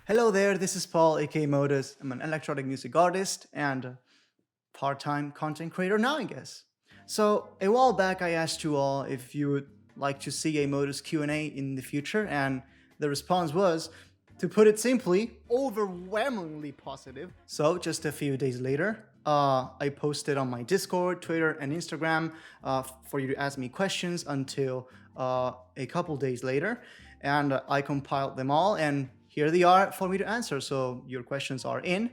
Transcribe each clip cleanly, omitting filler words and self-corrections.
Hello there, this is Paul, aka Modus. I'm an electronic music artist and a part-time content creator now, I guess. So a while back, I asked you all if you would like to see a Modus Q&A in the future, and the response was, to put it simply, overwhelmingly positive. So just a few days later, I posted on my Discord, Twitter, and Instagram for you to ask me questions until a couple days later, and I compiled them all, and here they are for me to answer. So your questions are in.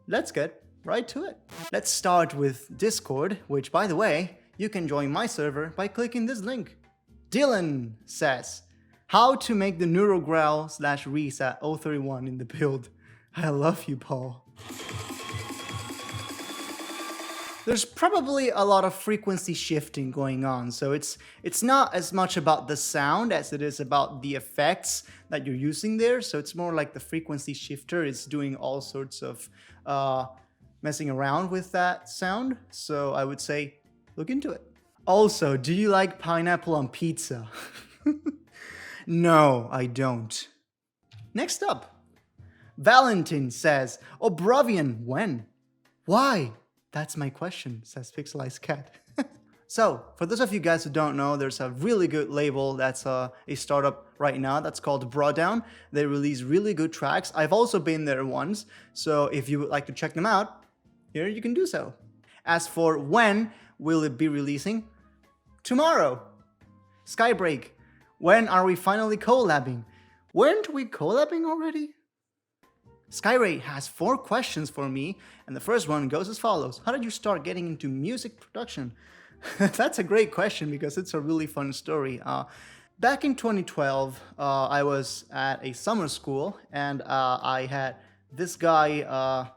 Let's get right to it. Let's start with Discord, which, by the way, you can join my server by clicking this link. Dylan says, how to make the neurogrowl / reset 031 in the build. I love you, Paul. There's probably a lot of frequency shifting going on, so it's not as much about the sound as it is about the effects that you're using there. So it's more like the frequency shifter is doing all sorts of messing around with that sound. So I would say look into it. Also, do you like pineapple on pizza? No, I don't. Next up, Valentin says, Obravian, when? Why? That's my question, says Pixelized Cat. So, for those of you guys who don't know, there's a really good label that's a startup right now that's called Brawdown. They release really good tracks. I've also been there once, so if you would like to check them out, here you can do so. As for when will it be releasing? Tomorrow. Skybreak, when are we finally collabing? Weren't we collabing already? Skyray has 4 questions for me, and the first one goes as follows. How did you start getting into music production? That's a great question because it's a really fun story. Back in 2012, I was at a summer school, and I had this guy,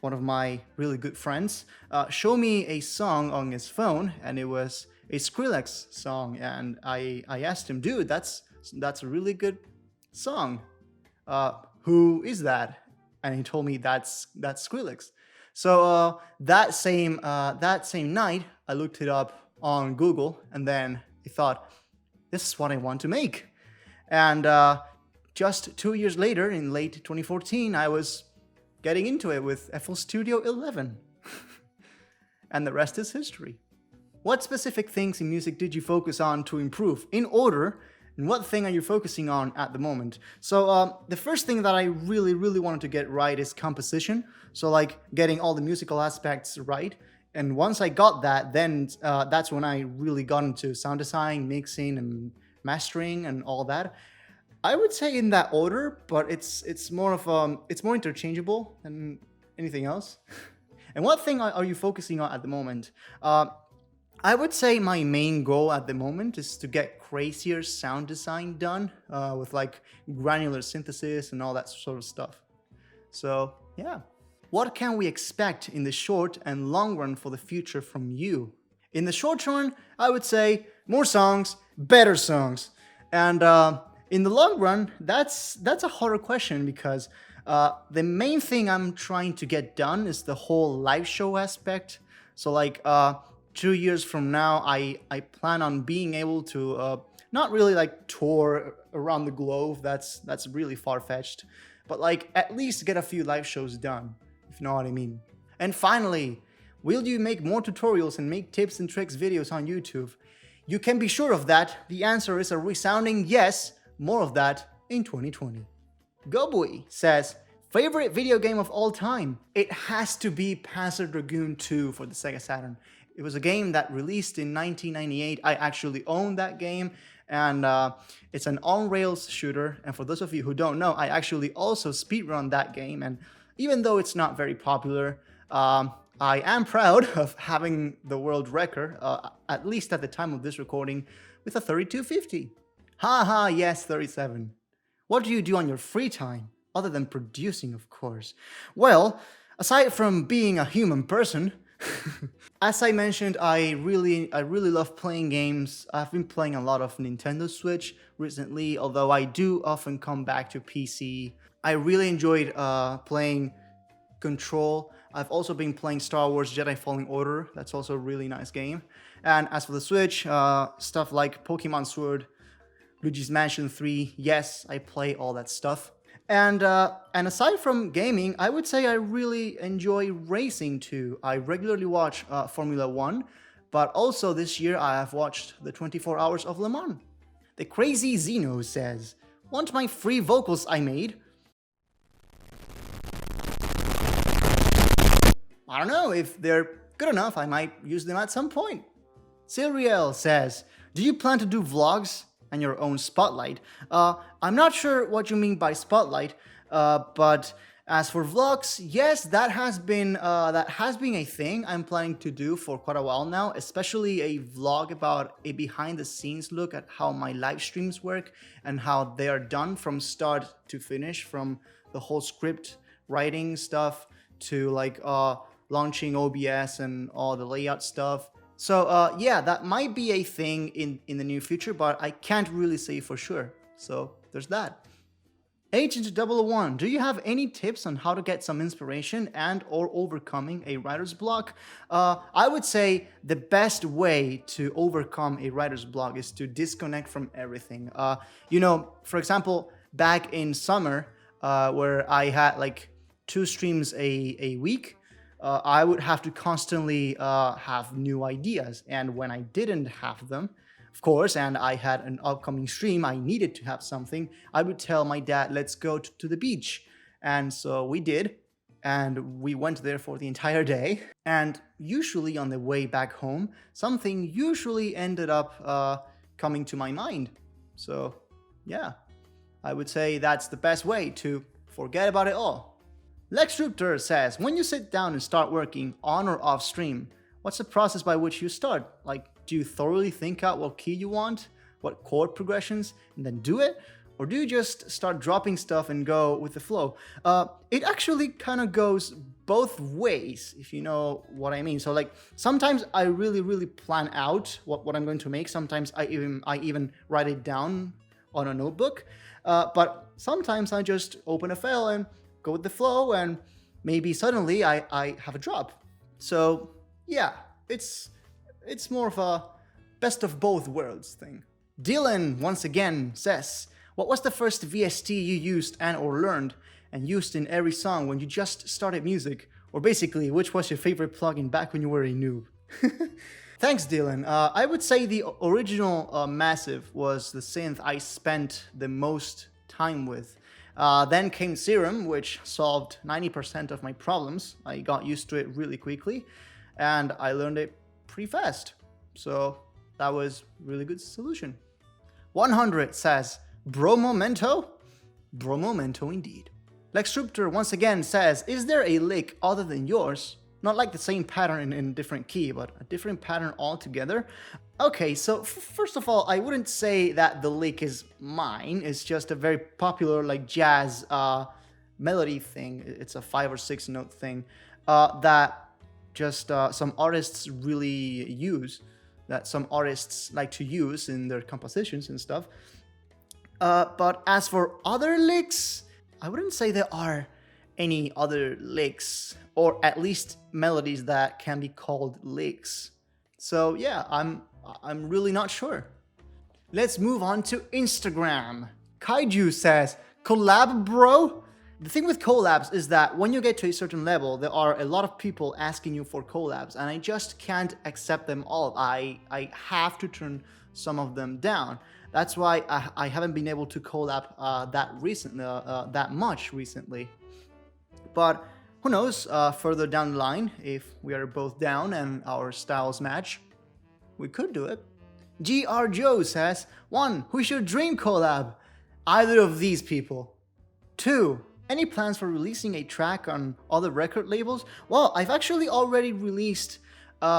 one of my really good friends, show me a song on his phone, and it was a Skrillex song, and I asked him, dude, that's a really good song. Who is that? And he told me that's Skrillex. So that same night, I looked it up on Google, and then I thought, this is what I want to make. And just 2 years later, in late 2014, I was getting into it with FL Studio 11. And the rest is history. What specific things in music did you focus on to improve in order? And what thing are you focusing on at the moment? So the first thing that I really wanted to get right is composition. So like getting all the musical aspects right. And once I got that, then that's when I really got into sound design, mixing, and mastering, and all that. I would say in that order, but it's more interchangeable than anything else. And what thing are you focusing on at the moment? I would say my main goal at the moment is to get crazier sound design done with like granular synthesis and all that sort of stuff. So yeah. What can we expect in the short and long run for the future from you? In the short run, I would say more songs, better songs. And in the long run, that's a harder question because the main thing I'm trying to get done is the whole live show aspect. So like 2 years from now, I plan on being able to not really like tour around the globe. That's really far-fetched, but like at least get a few live shows done, if you know what I mean. And finally, will you make more tutorials and make tips and tricks videos on YouTube? You can be sure of that. The answer is a resounding yes. More of that in 2020. Goboy says, favorite video game of all time? It has to be Panzer Dragoon 2 for the Sega Saturn. It was a game that released in 1998. I actually own that game, and it's an on-rails shooter. And for those of you who don't know, I actually also speedrun that game. And even though it's not very popular, I am proud of having the world record, at least at the time of this recording, with a 3250. Haha, yes, 37. What do you do on your free time? Other than producing, of course. Well, aside from being a human person, as I mentioned, I really love playing games. I've been playing a lot of Nintendo Switch recently, although I do often come back to PC. I really enjoyed playing Control. I've also been playing Star Wars Jedi Fallen Order. That's also a really nice game. And as for the Switch, stuff like Pokemon Sword, Luigi's Mansion 3, yes, I play all that stuff. And aside from gaming, I would say I really enjoy racing too. I regularly watch Formula One, but also this year I have watched the 24 Hours of Le Mans. The Crazy Zeno says, "Want my free vocals I made?" I don't know, if they're good enough, I might use them at some point. Siriel says, "Do you plan to do vlogs and your own spotlight?" I'm not sure what you mean by spotlight, but as for vlogs, yes, that has been a thing I'm planning to do for quite a while now, especially a vlog about a behind-the-scenes look at how my live streams work and how they are done from start to finish, from the whole script writing stuff to like launching OBS and all the layout stuff. So yeah, that might be a thing in the near future, but I can't really say for sure. So there's that. Agent 001, do you have any tips on how to get some inspiration and or overcoming a writer's block? I would say the best way to overcome a writer's block is to disconnect from everything. For example, back in summer, where I had like 2 streams a week, I would have to constantly have new ideas. And when I didn't have them, of course, and I had an upcoming stream, I needed to have something, I would tell my dad, let's go to the beach. And so we did. And we went there for the entire day. And usually on the way back home, something usually ended up coming to my mind. So yeah, I would say that's the best way to forget about it all. Lex Ruptor says, when you sit down and start working on or off stream, what's the process by which you start? Like, do you thoroughly think out what key you want, what chord progressions, and then do it? Or do you just start dropping stuff and go with the flow? It actually kind of goes both ways, if you know what I mean. So like, sometimes I really plan out what I'm going to make. Sometimes I even write it down on a notebook. But sometimes I just open a file and go with the flow, and maybe suddenly I have a drop. So yeah, it's more of a best of both worlds thing. Dylan once again says, what was the first VST you used and or learned and used in every song when you just started music? Or basically, which was your favorite plugin back when you were a noob? Thanks, Dylan. I would say the original Massive was the synth I spent the most time with. Then came Serum, which solved 90% of my problems. I got used to it really quickly, and I learned it pretty fast. So that was a really good solution. 100 says, Bro Momento? Bro Momento indeed. Lex Ruptor once again says, is there a lick other than yours? Not like the same pattern in a different key, but a different pattern altogether. Okay, so first of all, I wouldn't say that the lick is mine. It's just a very popular like jazz melody thing. It's a 5 or 6 note thing that just some artists really use, that some artists like to use in their compositions and stuff. But as for other licks, I wouldn't say there are any other licks, or at least melodies that can be called licks. So yeah, I'm really not sure. Let's move on to Instagram. Kaiju says, collab bro? The thing with collabs is that when you get to a certain level, there are a lot of people asking you for collabs, and I just can't accept them all. I have to turn some of them down. That's why I haven't been able to collab that much recently. But who knows, further down the line, if we are both down and our styles match, we could do it. GR Joe says, 1. Who's your dream collab? Either of these people. 2. Any plans for releasing a track on other record labels? Well, I've actually already released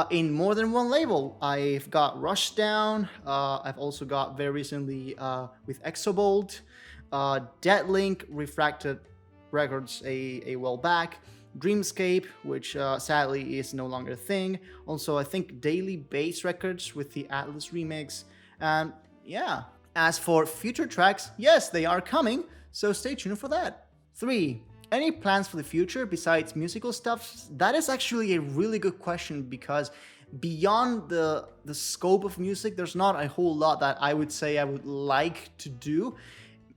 in more than one label. I've got Rushdown, I've also got very recently with Exobolt, Deadlink, Refracted Records a while back, Dreamscape, which sadly is no longer a thing. Also, I think Daily Bass Records with the Atlas remix. And yeah, as for future tracks, yes, they are coming, so stay tuned for that. 3. Any plans for the future besides musical stuff? That is actually a really good question, because beyond the scope of music, there's not a whole lot that I would say I would like to do.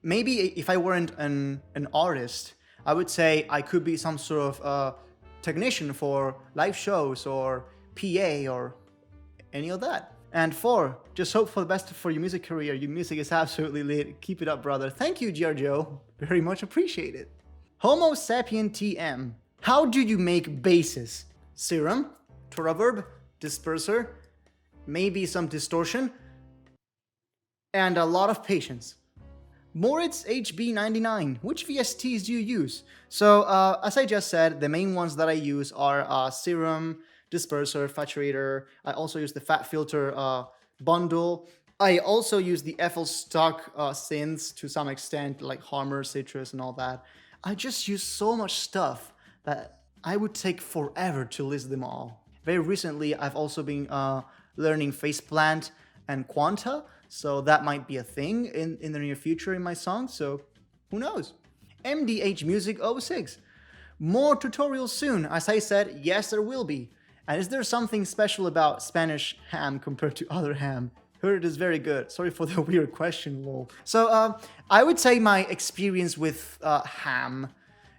maybe if I weren't an artist, I would say I could be some sort of technician for live shows or PA or any of that. And 4, just hope for the best for your music career. Your music is absolutely lit. Keep it up, brother. Thank you, Giorgio. Very much appreciated. Homo sapien TM. How do you make basses? Serum, reverb, disperser, maybe some distortion, and a lot of patience. Moritz HB99, which VSTs do you use? So, as I just said, the main ones that I use are Serum, Disperser, Saturator. I also use the Fat Filter bundle. I also use the FL stock synths to some extent, like Harmer, Citrus, and all that. I just use so much stuff that I would take forever to list them all. Very recently, I've also been learning Faceplant and Quanta, so that might be a thing in the near future in my songs, so who knows? MDH Music 06. More tutorials soon. As I said, yes, there will be. And is there something special about Spanish ham compared to other ham? Heard it is very good. Sorry for the weird question, lol. So I would say my experience with ham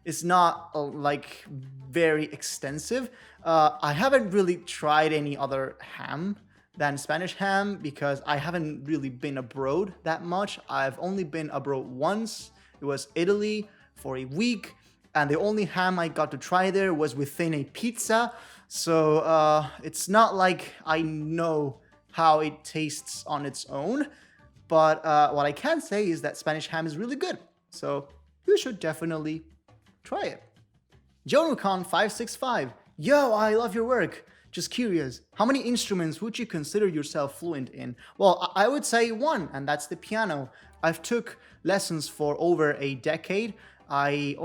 is not like very extensive. I haven't really tried any other ham than Spanish ham because I haven't really been abroad that much. I've only been abroad once. It was Italy for a week, and the only ham I got to try there was within a pizza. So it's not like I know how it tastes on its own, but what I can say is that Spanish ham is really good. So you should definitely try it. JonuCon565. Yo, I love your work. Just curious, how many instruments would you consider yourself fluent in? Well, I would say 1, and that's the piano. I've took lessons for over a decade. I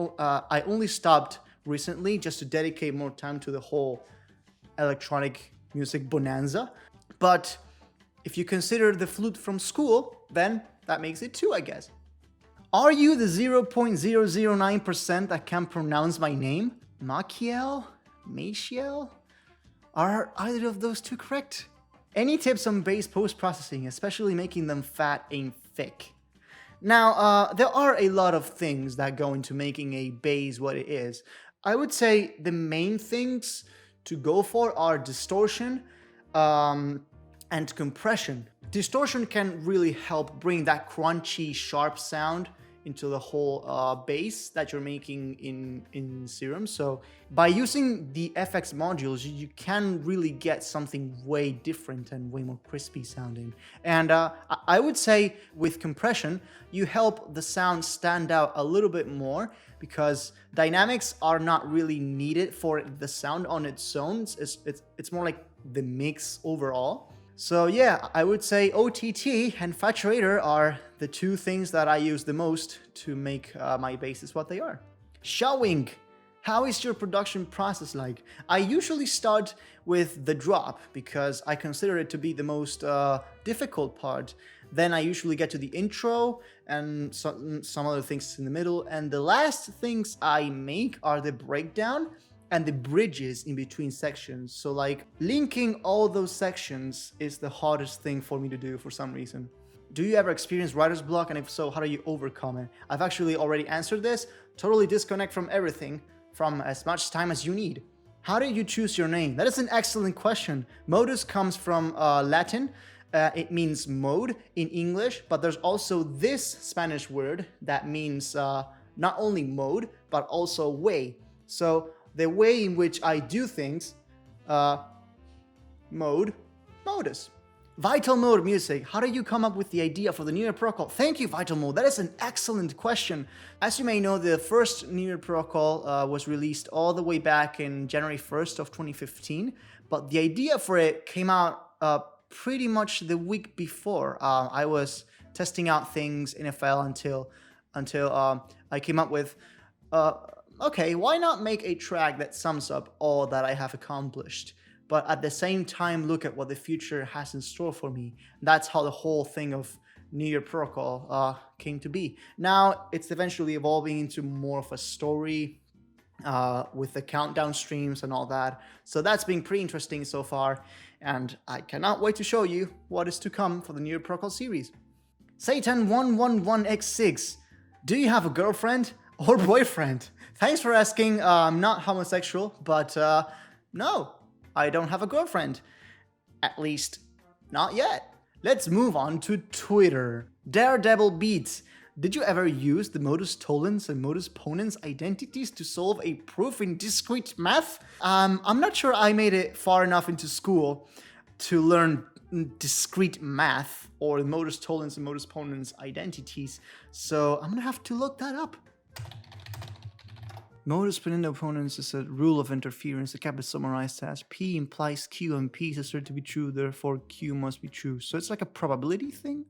only stopped recently just to dedicate more time to the whole electronic music bonanza. But if you consider the flute from school, then that makes it 2, I guess. Are you the 0.009% that can pronounce my name? Machiel? Machiel? Are either of those 2 correct? Any tips on bass post-processing, especially making them fat and thick? Now, there are a lot of things that go into making a bass what it is. I would say the main things to go for are distortion and compression. Distortion can really help bring that crunchy, sharp sound into the whole bass that you're making in Serum. So by using the FX modules, you can really get something way different and way more crispy sounding. And I would say with compression, you help the sound stand out a little bit more because dynamics are not really needed for the sound on its own. It's more like the mix overall. So yeah, I would say OTT and Saturator are the 2 things that I use the most to make my basses what they are. Shawing, how is your production process like? I usually start with the drop because I consider it to be the most difficult part. Then I usually get to the intro and some other things in the middle. And the last things I make are the breakdown and the bridges in between sections. So like linking all those sections is the hardest thing for me to do for some reason. Do you ever experience writer's block? And if so, how do you overcome it? I've actually already answered this. Totally disconnect from everything from as much time as you need. How did you choose your name? That is an excellent question. Modus comes from Latin. It means mode in English, but there's also this Spanish word that means not only mode, but also way. So the way in which I do things, modus. Vital Mode Music, how did you come up with the idea for the New Year protocol? Thank you, Vital Mode. That is an excellent question. As you may know, the first New Year protocol was released all the way back in January 1st of 2015, but the idea for it came out pretty much the week before. I was testing out things in FL until I came up with, okay, why not make a track that sums up all that I have accomplished, but at the same time look at what the future has in store for me. That's how the whole thing of New Year protocol came to be. Now it's eventually evolving into more of a story with the countdown streams and all that. So that's been pretty interesting so far, and I cannot wait to show you what is to come for the New Year protocol series. Satan111x6. Do you have a girlfriend or boyfriend? Thanks for asking. I'm not homosexual, but no, I don't have a girlfriend. At least, not yet. Let's move on to Twitter. Daredevil Beats. Did you ever use the modus tollens and modus ponens identities to solve a proof in discrete math? I'm not sure I made it far enough into school to learn discrete math or the modus tollens and modus ponens identities, so I'm gonna have to look that up. Modus ponens is a rule of interference that can be summarized as P implies Q and P is asserted to be true, therefore Q must be true. So it's like a probability thing?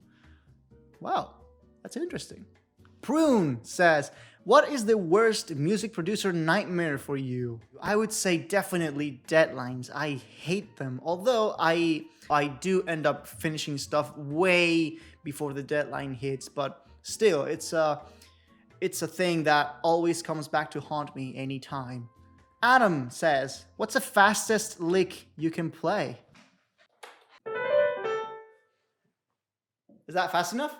Wow, that's interesting. Prune says, what is the worst music producer nightmare for you? I would say definitely deadlines. I hate them. Although I do end up finishing stuff way before the deadline hits, but still, it's a thing that always comes back to haunt me anytime. Adam says, what's the fastest lick you can play? Is that fast enough?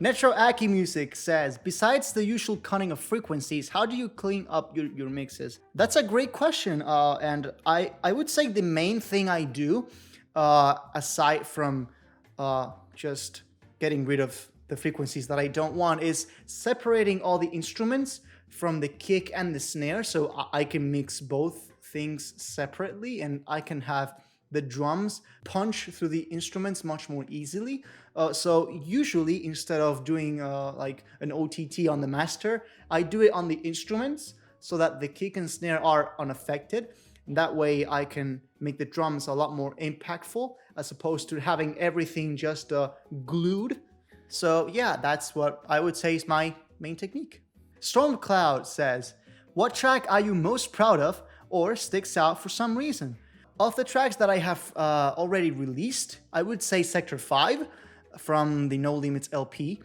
Netro Aki Music says, besides the usual cutting of frequencies, how do you clean up your mixes? That's a great question, and I would say the main thing I do, aside from just getting rid of the frequencies that I don't want, is separating all the instruments from the kick and the snare, so I can mix both things separately and I can have the drums punch through the instruments much more easily. So usually, instead of doing like an OTT on the master, I do it on the instruments so that the kick and snare are unaffected. And that way I can make the drums a lot more impactful as opposed to having everything just glued. So yeah, that's what I would say is my main technique. Stormcloud says, what track are you most proud of or sticks out for some reason? Of the tracks that I have already released, I would say Sector 5 from the No Limits LP,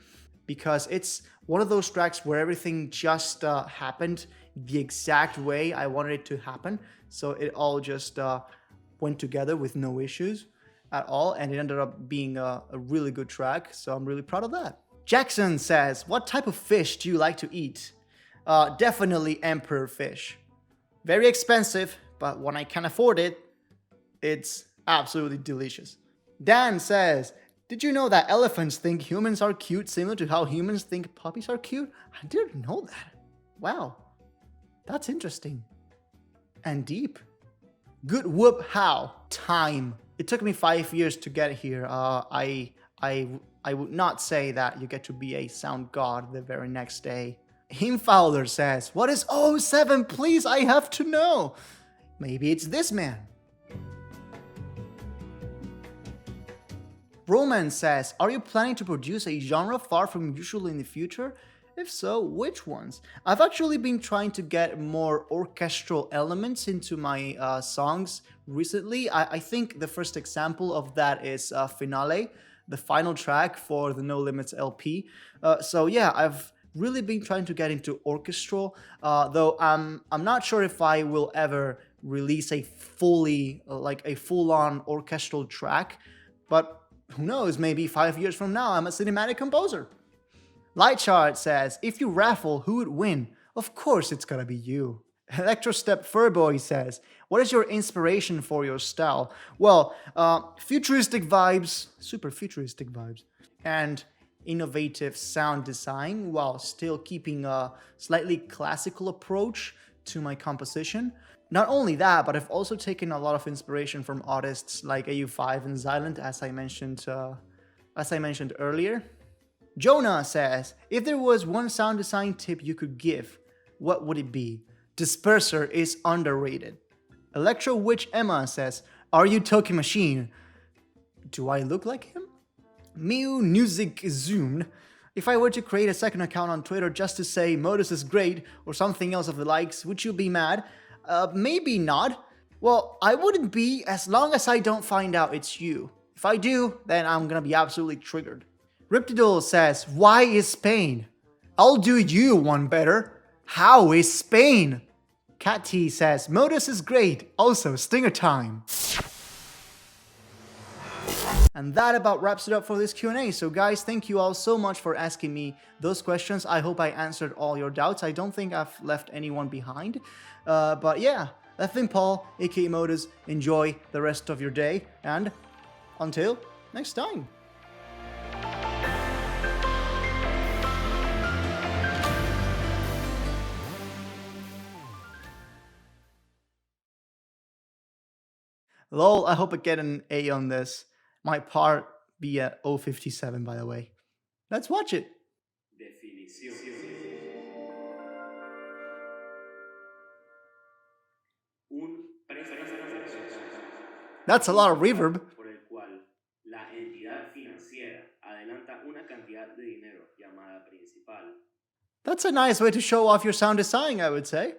because it's one of those tracks where everything just happened the exact way I wanted it to happen. So it all just went together with no issues at all, and it ended up being a really good track, so I'm really proud of that. Jackson says, what type of fish do you like to eat? Definitely emperor fish. Very expensive, but when I can afford it, it's absolutely delicious. Dan says, did you know that elephants think humans are cute similar to how humans think puppies are cute? I didn't know that. Wow, that's interesting and deep. Good whoop how? Time. It took me 5 years to get here. I would not say that you get to be a sound god the very next day. Himfowler says, what is 07? Please, I have to know. Maybe it's this man. Roman says, are you planning to produce a genre far from usual in the future? If so, which ones? I've actually been trying to get more orchestral elements into my songs recently. I think the first example of that is Finale, the final track for the No Limits LP. So yeah, I've really been trying to get into orchestral, though I'm not sure if I will ever release a full-on orchestral track, but who knows, maybe 5 years from now, I'm a cinematic composer. Lightchart says, if you raffle, who would win? Of course it's gonna be you. Electrostep Furboy says, what is your inspiration for your style? Well, futuristic vibes, super futuristic vibes, and innovative sound design while still keeping a slightly classical approach to my composition. Not only that, but I've also taken a lot of inspiration from artists like AU5 and Xylent, as I mentioned earlier. Jonah says, if there was one sound design tip you could give, what would it be? Disperser is underrated. Electro Witch Emma says, are you Toki Machine? Do I look like him? Miu Music Zoom. If I were to create a second account on Twitter just to say Modus is great or something else of the likes, would you be mad? Maybe not. Well, I wouldn't be as long as I don't find out it's you. If I do, then I'm gonna be absolutely triggered. Riptidol says, why is Spain? I'll do you one better. How is Spain? Cat T says, Modus is great. Also, stinger time. And that about wraps it up for this Q&A. So guys, thank you all so much for asking me those questions. I hope I answered all your doubts. I don't think I've left anyone behind. But yeah, that's been Paul, aka Modus. Enjoy the rest of your day, and until next time. Lol, I hope I get an A on this. My part be at 057, by the way. Let's watch it. Definición. Un préstamo That's a lot of reverb. por el cual la entidad financiera adelanta una cantidad de dinero llamada principal. That's a nice way to show off your sound design, I would say.